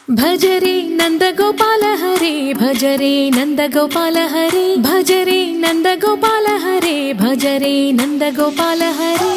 భజరే నందగోపాల హరే భజరే నందగోపాల హరే భజరే నందగోపాల హరే భజరే నందగోపాల హరే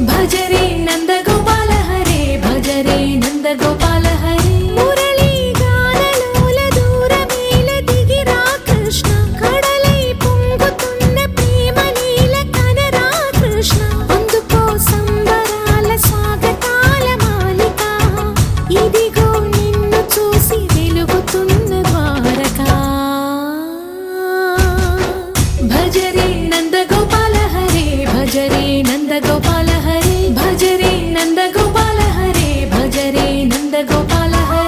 భజరే నందగోపాల హరే భజరే నందగోపాల హరే మురళీ గానలోల దూరమేల దిగిరా కృష్ణ కడలై పొంగుతున్న ప్రేమ నీల కనరా కృష్ణ అందుకో సంబరాల స్వాగతాల మాలిక ఇదిగో నిన్ను చూసి వెలుగుతున్న ద్వారకా భజరే నందగోపాల హరే భజరే నందగోపాల హరే భజరే నందగోపాల హరే భజరే నందగోపాల హరే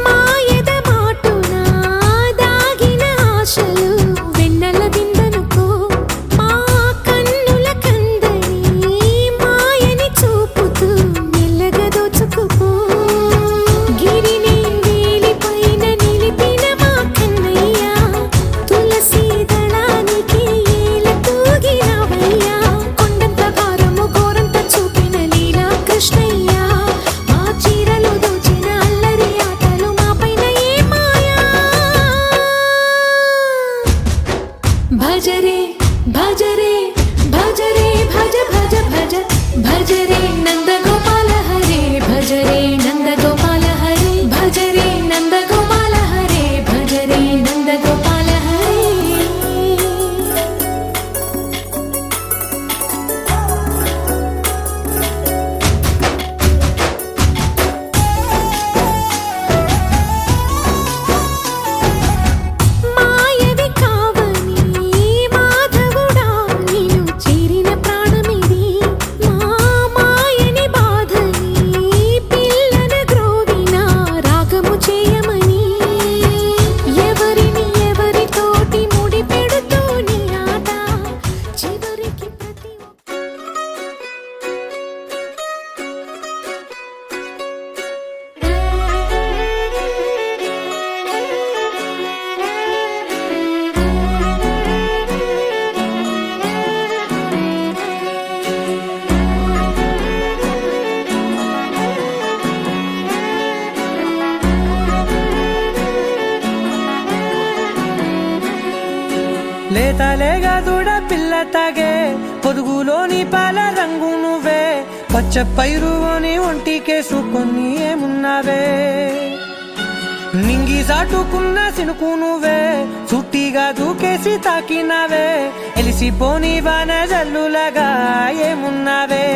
మాయద మాటున దాగిన ఆశలు వెన్నెల విందనుకో మా కన్నుల కందని మాయని చూపుతూ మెల్లగా దోచుకుపో గిరిని వేలిపైన నిలిపిన మా కన్నయ్య తులసి దళానికి ఏల తూగినవయ్యా కొండంత భారము గోరంత చూపిన లీలా కృష్ణయ్య మా చీరలు దోచిన అల్లరి ఆటలు మాపైన ఏ మాయా భజరే భజరే భజరే భజ భజ భజ భజరే నందగోపాల హరే భజరే నందగోపాల హరే భజరే నందగోపాల హరే భజరే నందగోపాల హరే మాయవి కావని మాధవుడా నిన్ను చేరిన ప్రాణమిది మా మాయని బాధని పిల్లన గ్రోవిన రాగము చేయమని ఎవరిని ఎవరితోటి ముడి పెడుతూ నీ ఆట చివరికి ప్రతి లేతలేగా దూడ పిల్ల తాగే పొదుగులోని పాల రంగు నువ్వే పచ్చ పైరుని ఒంటికేసుకొని ఏమున్నావే నింగి సాటుకున్న సినుకు నువ్వే చుట్టిగా దూకేసి తాకినావే ఎలిసిపోని వాన జల్లులగా ఏమున్నావే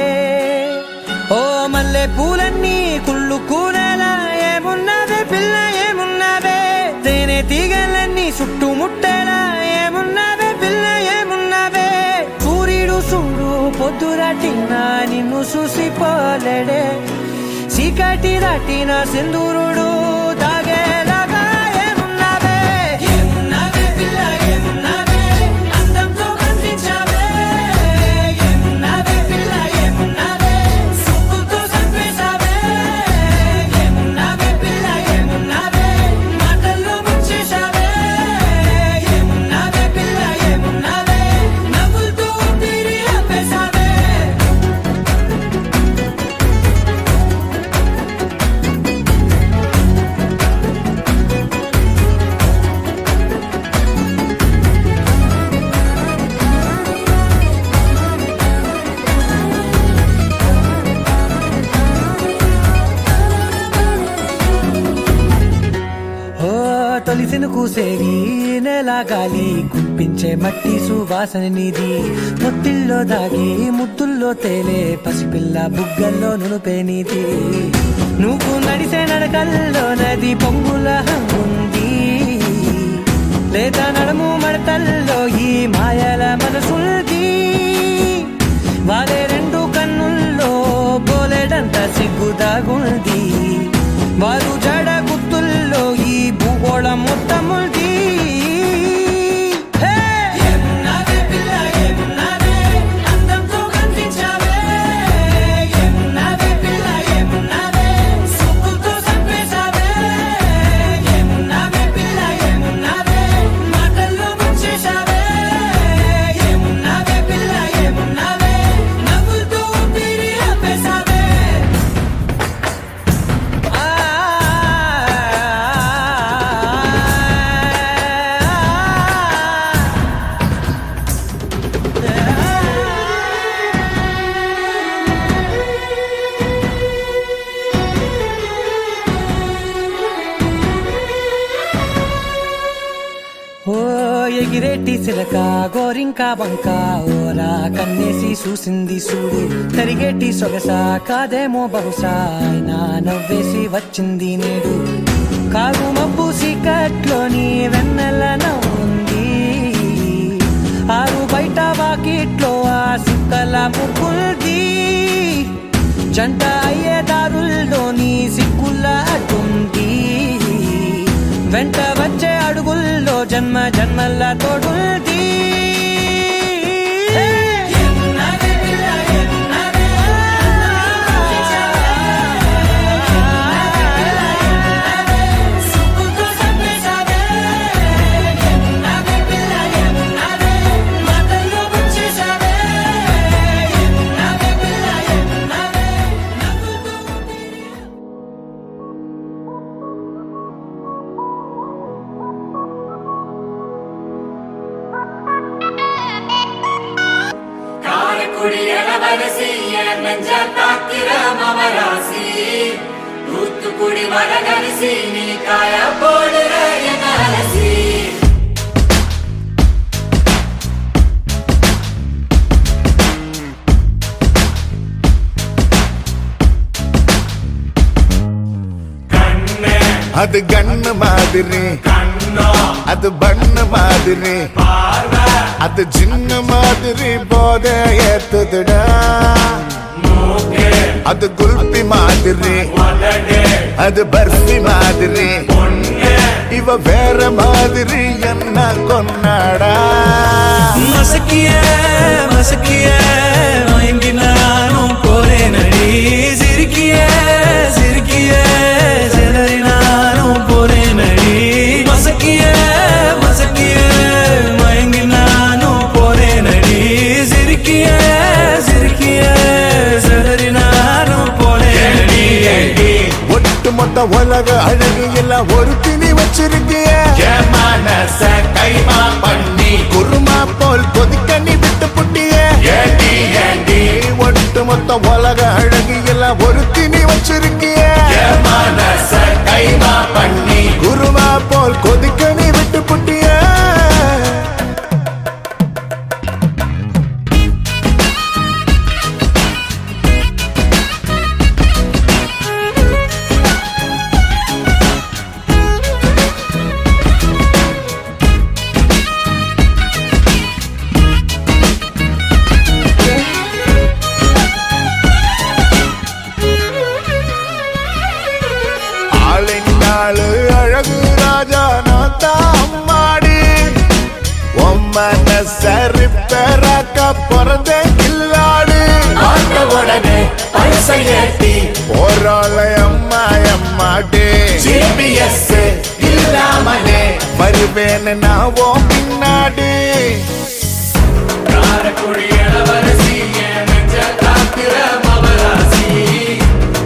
ఓ మల్లె పూలన్నీ కుళ్ళు కూరలా ఏమున్నావే పిల్ల ఏమున్నావే తేనె తీగలన్నీ చుట్టుముట్టేలా ఏమున్నావే పిల్ల ఏమున్నావే సూర్యుడు చూడు పొద్దురాటిన నిన్ను చూసిపోలేడే చీకటి దాటిన సింధూరుడు తాగేలాగా ఏమున్నావే ఏమున్నావే పిల్ల ఏమున్నావే అందంతో కనిపించావే ఏమున్నావే పిల్ల ఏమున్నావే సుక్కుతో చంపేశావే ఏమున్నావే పిల్ల ఏమున్నావే మాటల్లో ముంచేశావే ఏమున్నావే పిల్ల ఏమున్నావే నవ్వులతో ఊపిరి ఆపేశావే తొలిసిన కూసేది నెల గాలి గుప్పించే మట్టి సువాసన నీది పొత్తిల్లో దాగి ముద్దుల్లో తేలే పసిపిల్ల బుగ్గల్లో నునుపే నీది నువ్వు నడిసే నడకల్లో నది పొంగుల హంగుంది, లేదా నడుము మడతల్లో ఈ మాయల మనసుంది. వాలే రెండు కన్నుల్లో బోలెడంత సిగ్గుదాగుంది, వారు జడ గుర్తుల్లో ఈ భూగోళం మొత్తముంది. ఓ ఎగిరేటి సిలక గోరింక వంక ఓరా కన్నేసి చూసింది చూడు, తరిగేటి సొగస కాదేమో బహుశా అయినా నవ్వేసి వచ్చింది నేడు. కారు మబ్బు సీకట్లోని వెన్నెల నవ్వుంది, ఆరు బయట వాకిట్లో ఆ సుక్కల ముగ్గుల్ది. జంట అయ్యే దారుల్లోని సిగ్గుల అడ్డుంది, వెంట వచ్చే అడుగుల్లో జన్మ జన్మల తోడుంది. தூத்துக்குடி வரகரிசி நீ காய போடுற என் அலசி. அது கண்ணு மாதிரி, அது பண்ணு மாதிரி, அது சின்ன மாதிரி போத ஏத்துதுடா. அது குல்பி மாதிரி, அது பர்ஃபி மாதிரி, இவ வேற மாதிரி என்ன கொண்டாடா. மசக்கிய மசக்கிய மயங்கி நானும் போறேன் அடி, சிரிக்கிய சிரிக்கிய சிலரி நானும் போறேன் அடி. மசக்கிய மசக்கிய மயங்கி நானும் போறேன் அடி, சிரிக்கிய சிரிக்கிய சிலரி நானும் போறேன் அடி. ஒட்டு மொத்த உலக அழகு எல்லாம் ஒரு திணி வச்சிருக்கிய, மனச கைமா பண்ணி குருமா போல் கொதிக்க நீ விட்டு புட்டிய. ஒட்டு மொத்த உலக அழகு எல்லாம் ஒரு திணி வச்சிருக்கிய, மனச கைமா பண்ணி குருமா போல் கொதிக்க நீ விட்டு புட்டிய. அழகு ராஜா நான் தான் மாடி, மனசரி பெறாக்க பிறந்த கில்லாடு. உடனே பைசை ஏத்தி போராளை அம்மா அம்மாடி, ஜிபிஎஸ் இல்லாமலே வருவேன் நான் ஓ பின்னாடி. காரக்குடி இளவரசி என் நெஞ்ச காக்கிற மவராசி.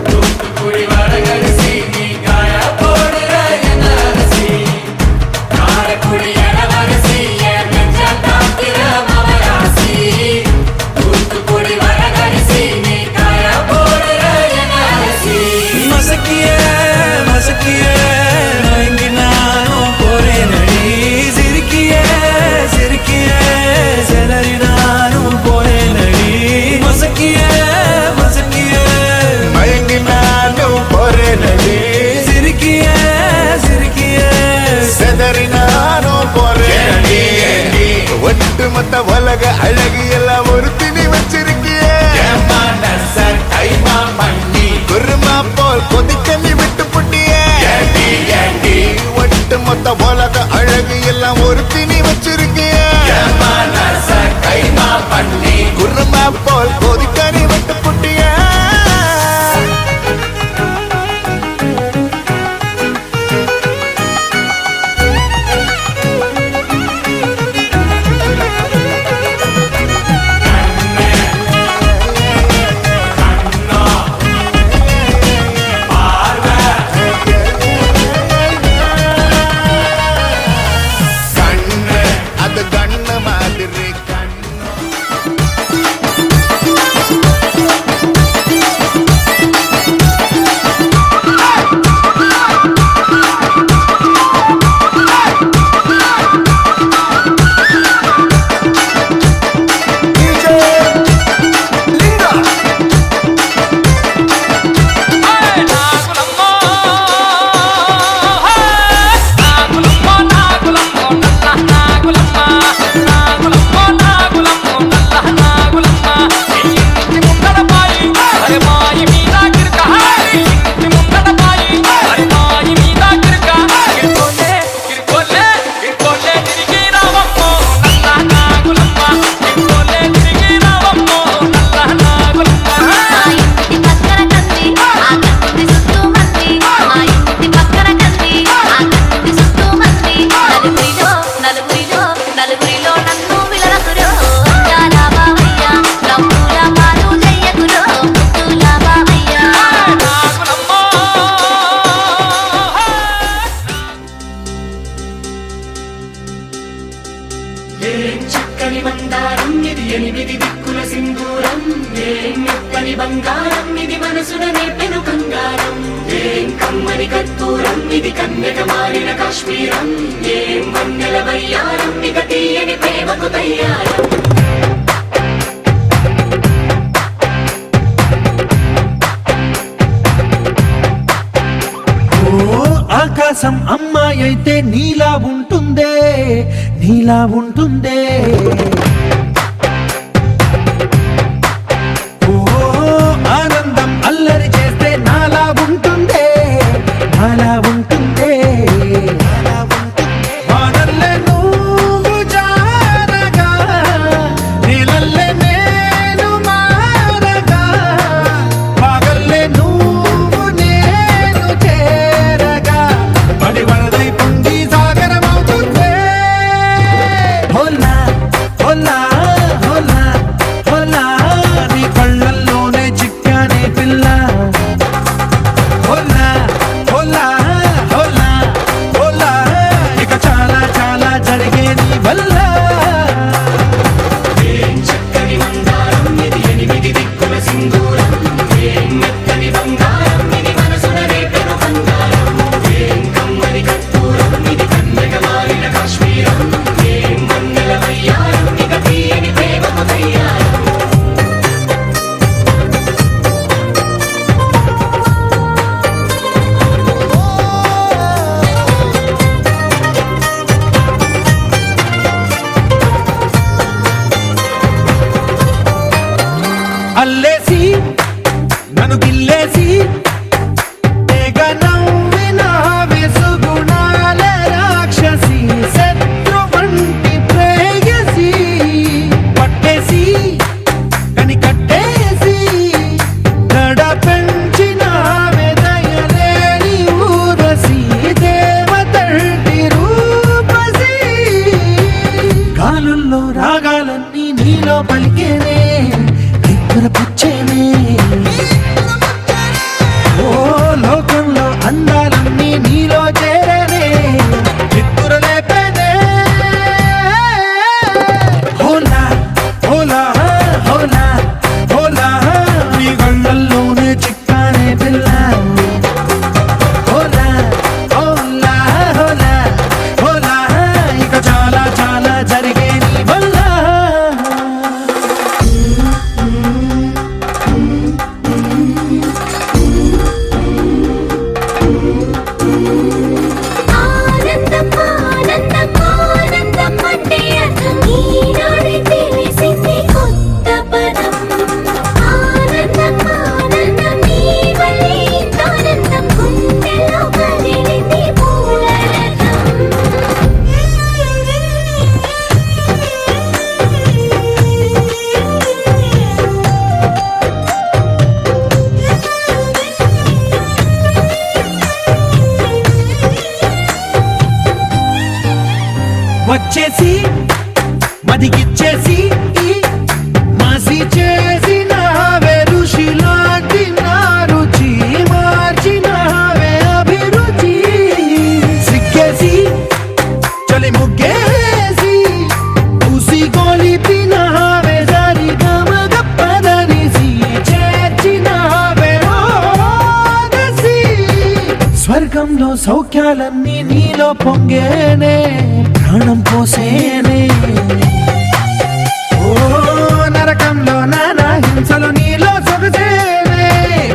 தூத்துக்குடி வரகரிசி நீ காய போடுற என் அலசி. காரக்குடி இளவரசி என் நெஞ்ச காக்கிற மவராசி. தூத்துக்குடி வரகரிசி நீ காய போடுற என் அலசி. மசக்கிய மசக்கிய மயங்கி நானும் போறேன் அடி, சிரிக்கிய சிரிக்கிய சிலரி நானும் போறேன் ஒட்டுமொத்த உலக அழகு எல்லாம் ஒருத்தினி வச்சிருக்கிய மனச கைமா பண்ணி குருமா போல் கொதிக்க நீ விட்டு புட்டிய ஒட்டுமொத்த உலக அழகு எல்லாம் ஒருத்தினி வச்சிருக்கிய மனச கைமா பண்ணி குருமா போல் கொதிக்க நீ விட்டு புட்டிய చక్కని మందారం ఇది 8 దిక్కుల సింధూరం ఏం మెత్తని బంగారం ఇది మనసున నేర్పెను కంగారం ఏం కమ్మని కర్పూరం ఇది కన్యక మారిన కాశ్మీరం ఏం వన్నెల వయ్యారం ఇక తీయని ప్రేమకు తయ్యారం ఆకాశం అమ్మాయి అయితే నీలా ఉంటుందే నీలా ఉంటుందే ఓ ఆనందం అల్లరి చేస్తే నాలా ఉంటుందే నాలా ఉంటుందే వానల్లే నువ్వు జారగా నీలల్లే నేను మారగా పగల్లే నువ్వు నేను చేరగా పడి వరదై పొంగి సాగరమవుతుందే హోలా హోలా స్వర్గంలో సౌఖ్యాలన్నీ నీలో పొంగేనే ప్రాణం పోసేనే ఓ నరకంలో నానా హింసలు నీలో సొగసేనే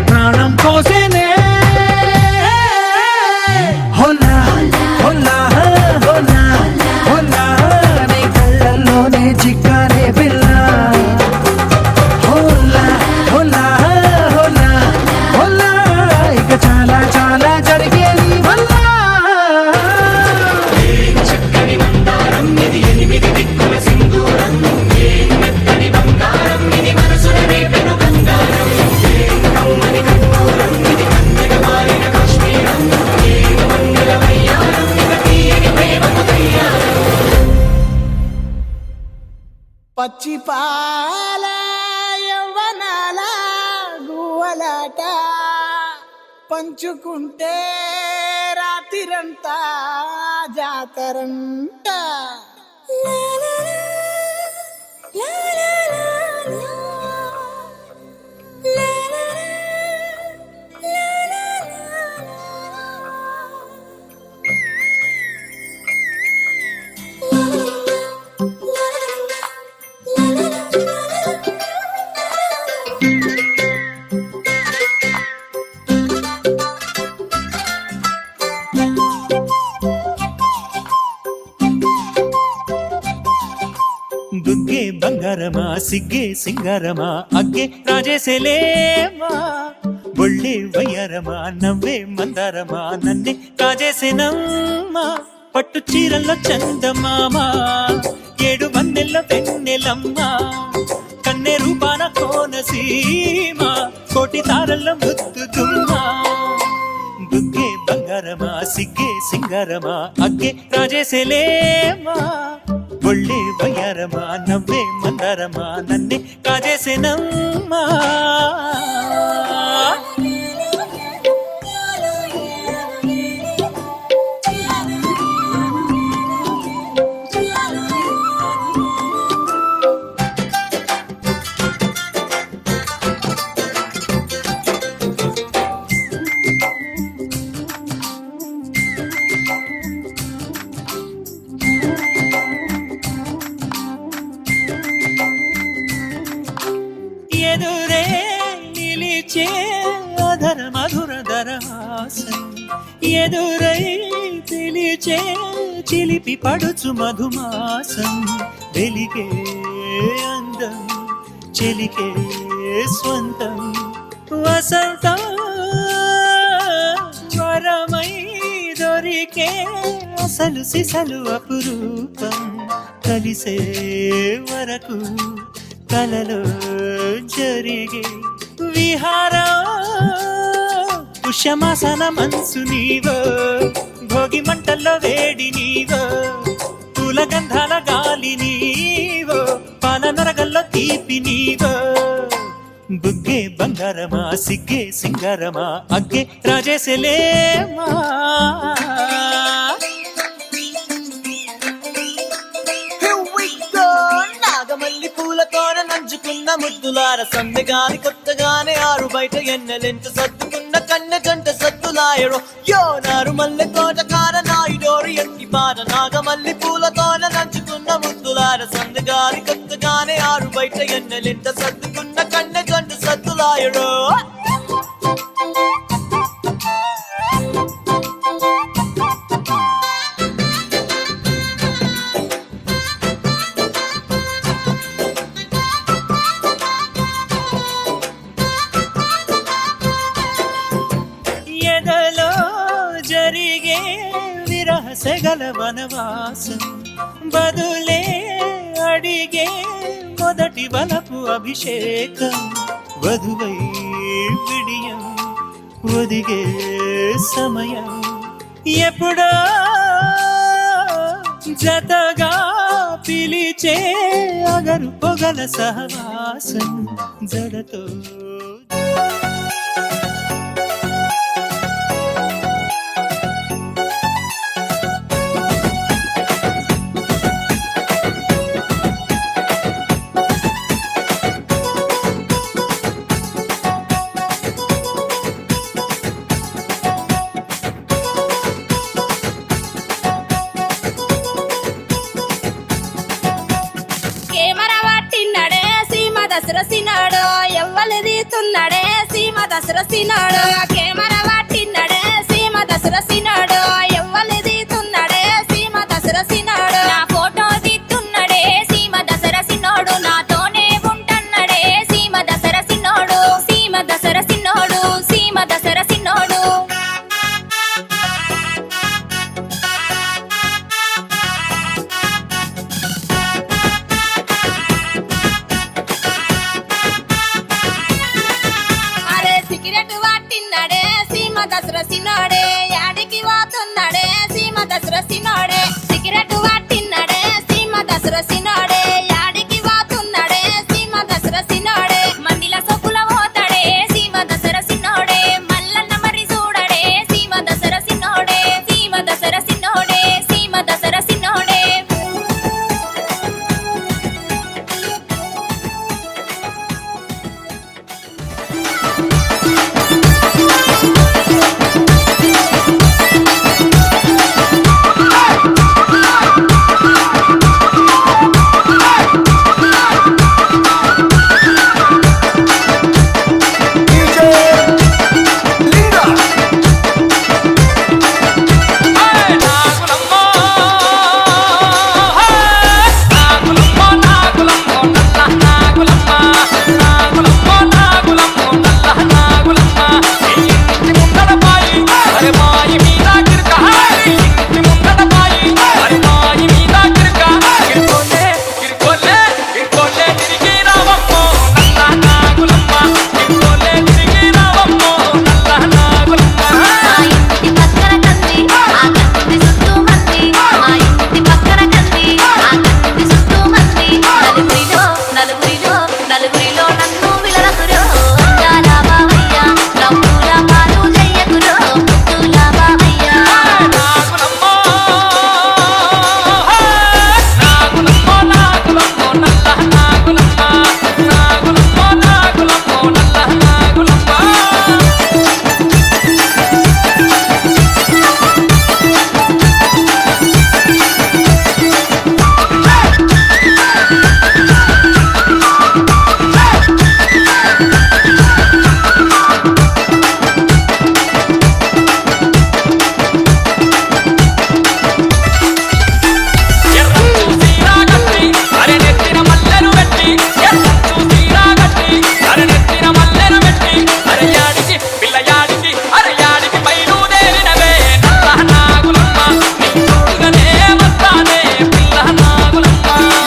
ప్రాణం పోసేనే హోలా హోలా హోలా హోలా నీ కళ్ళల్లోనే చిక్కానే పిల్ల హోలా హోలా హోలా హోలా ఇక చాలా చాలా జరిగేది వల్ల చక్కని మందారం ఇది ఎనిమిది దిక్కుల సింధూరం ఏం మెత్తని బంగారం ఇది మనసున రేపెను బంగారం ఏం కమ్మని కర్పూరం ఇది కన్నెగా మారిన కాశ్మీరం ఏం మంగళ వయ్యారం ఇక తీయని ప్రేమకు తయ్యారం పచ్చి పాల యవ్వనాల గువ్వలాట పంచుకుంటే రాత్రిరంతా జాతరంట దుగ్గే బంగారమా సిగ్గే సింగారమా అగ్గే రాజేసేలేమా ఒళ్ళే వయ్యారమా నవ్వే మందారమా నన్నే కాజేసేనమ్మా పట్టు చీరల్లో చందమామా ఏడు వన్నెల్లో వెన్నెలమ్మా కన్నె రూపాన కోనసీమ కోటి తారల్లో ముద్దుతుమ్మా దుగ్గే బంగారమా సిగ్గే సింగారమా అగ్గే రాజేసేలేమా ఒళ్ళే వయ్యారమా నవ్వే మందారమా నన్నే కాజేసేనమ్మా ఎదురే నిలిచే అధర మధుర దరహాసం ఎదురై పిలిచే చిలిపి పడుచు మధుమాసం వెలిగే అందం చెలికే స్వంతం వసంతం వరమై దొరికే అసలు సిసలు అపురూపం కలిసే వరకు కలలో జరిగే విహారం పుష్యమాసన మనసు నీవో భోగి మంటల్లో వేడి నీవో పూల గంధాల గాలి నీవో పాల నరగల్లో తీపి నీవో బుగ్గే బంగారమా సిగ్గే సింగారమా అగ్గే రాజేసేలేమా నాగమల్లి పూలతోన నంచుకున్న ముద్దులార సందెగాని కొత్తగానే ఆరు బయట ఎన్నెలెంత సర్దుకున్న కన్నె జంట సద్దులాయరో యో నారు మల్లె తోట కార నాయుడోరు ఎట్టి పాట నాగమల్లి పూలతోన నంచుకున్న ముద్దులార సందెగాని కొత్తగానే ఆరు బయట ఎన్నెలెంత సర్దుకున్న కన్నె జంట సద్దులాయరో ఎదలో జరిగే విరహసగల వనవాసం బదులే అడిగే మొదటి వలపు అభిషేకం వధువై విడియం ఒదిగే సమయం ఎప్పుడో జతగా పిలిచే అగరు పొగల సహవాసం జడతో దసరసినాడు కెమెరా పట్టిన్నాడే సీమ దసరసినాడు ఎవ్వలి తీస్తున్నాడే సీమ దసరసినాడు నా ఫోటో తీస్తున్నాడే సీమ దసరసినోడు నాతోనే ఉంటన్నాడే సీమ దసరసినోడు సీమ దసరసినోడు సీమ దసరసినోడు అరే సిగరెట్ వాటిన్నాడే సీమ దసరసినోడే యాడికి పోతున్నాడే సీమ దసరసినోడే సిగరెట్ వాటిన్నాడే సీమ దసరసినోడే యాడికి పోతున్నాడే సీమ దసరసినోడే మందిల సొక్కుల పోతాడే సీమ దసరసినోడే మల్లన్న మరి చూడడే సీమ దసరసినోడే సీమ దసరసినోడే సీమ దసరసినోడే నలుగురిలో నన్ను విలరకురో అందాల బావయ్య నవ్వుల పాలు జయ్యకురో ముద్దుల బావయ్య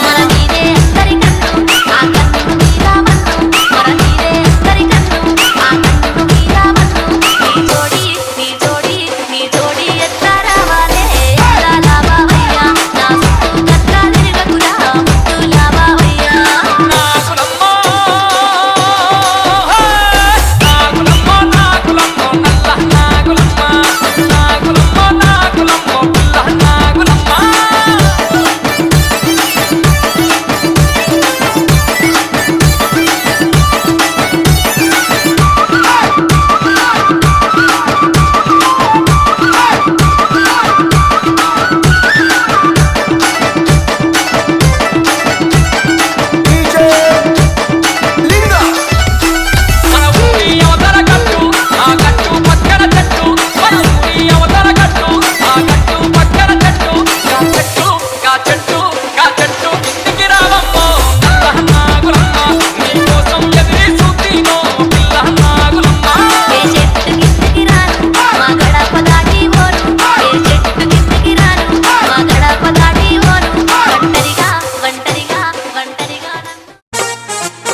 మన నీరే అందరి కన్ను ఆ కన్ను మీరామన్ను మన నీరే అందరి కన్ను ఆ కన్ను మీరామన్ను నీ జోడి ఎట్లా రావాలే అందాల బావయ్య నా చుట్టూ గట్లా తిరగకురా ముద్దుల బావయ్య ఏ చెట్టు కిందకి రాను మా గడప దాటి పోను ఏ చెట్టు కిందకి రాను మా గడప దాటి పోను ఒంటరిగా నన్ను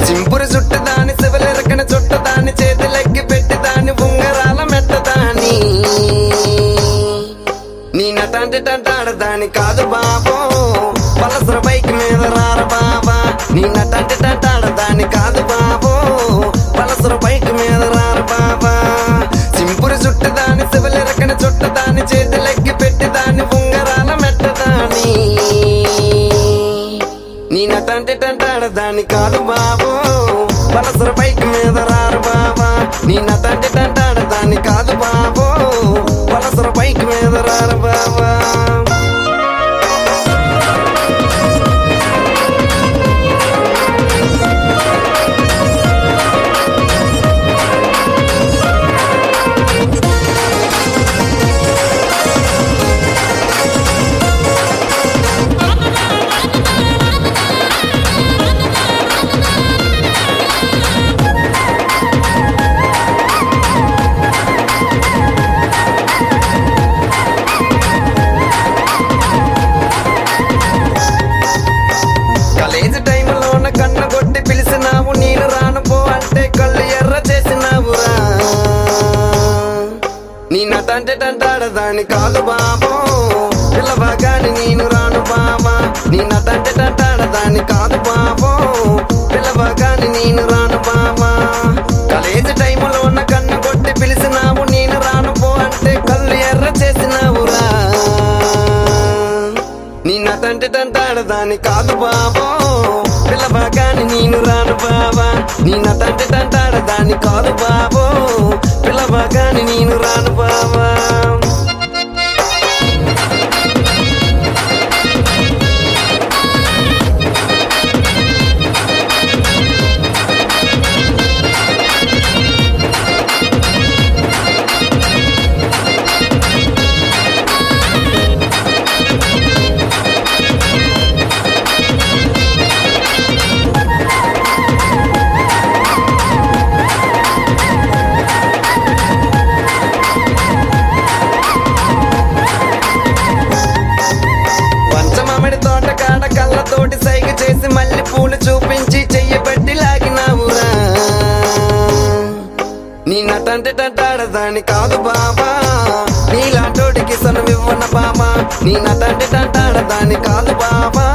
చింపురు చుట్టదాని శివలెరకన చుట్టదాని చేతులెక్కి పెట్టిదాని ఉంగరాల మెట్టదాని నీ నటాంటి టంటాడదాని కాదు బాబో పలసర బైక్ మీద రార బాబా నీ నటాంటి టంటాడదాని కాదు బాబో పలసర బైక్ మీద రార బాబా చింపురు చుట్టదాని శివలెరకన చుట్టదాని చేతులెక్కి పెట్టిదాని ఉంగరాల మెట్టదాని దాని కాదు బాబు పలసర బైక్ మీద రారు బాబా నీ నటంటి దాని కాదు బాబు పలసర బైక్ మీద రారు బాబా కాలేజీ టైంలోన కన్ను కొట్టి పిలిచినావు నేను రాను పో అంటే కళ్ళు ఎర్ర చేసినావురా నీ నటంటే దాని కాదు బాబో పిల్లవగాని నేను రాను బాబా నీ నటంటే దాని కాదు బాబో పిల్లవగాని నేను రాను బాబా కాలేజీ టైంలోన కన్ను కొట్టి పిలిచినావు నేను రాను పో అంటే కళ్ళు ఎర్ర చేసినావురా నీ నటంటే దాని కాదు బాబో పిల్లవగాని నేను రాను బాబా నీ నటంటే దాని కాదు బాబో పిల్లవగాని నేను రాను బాబా పంచమామిడి తోట కాడ కళ్ళతోటి సైగ చేసి మళ్ళీ పూలు చూపించి చెయ్యబట్టి లాగినావురా నీ నటంటే దాని కాదు బాబా నీలాంటోడికి సనువివ్వన బాబా నీ నటంటే దాని కాదు బాబా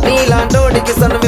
నీలాంటోడికి సనువి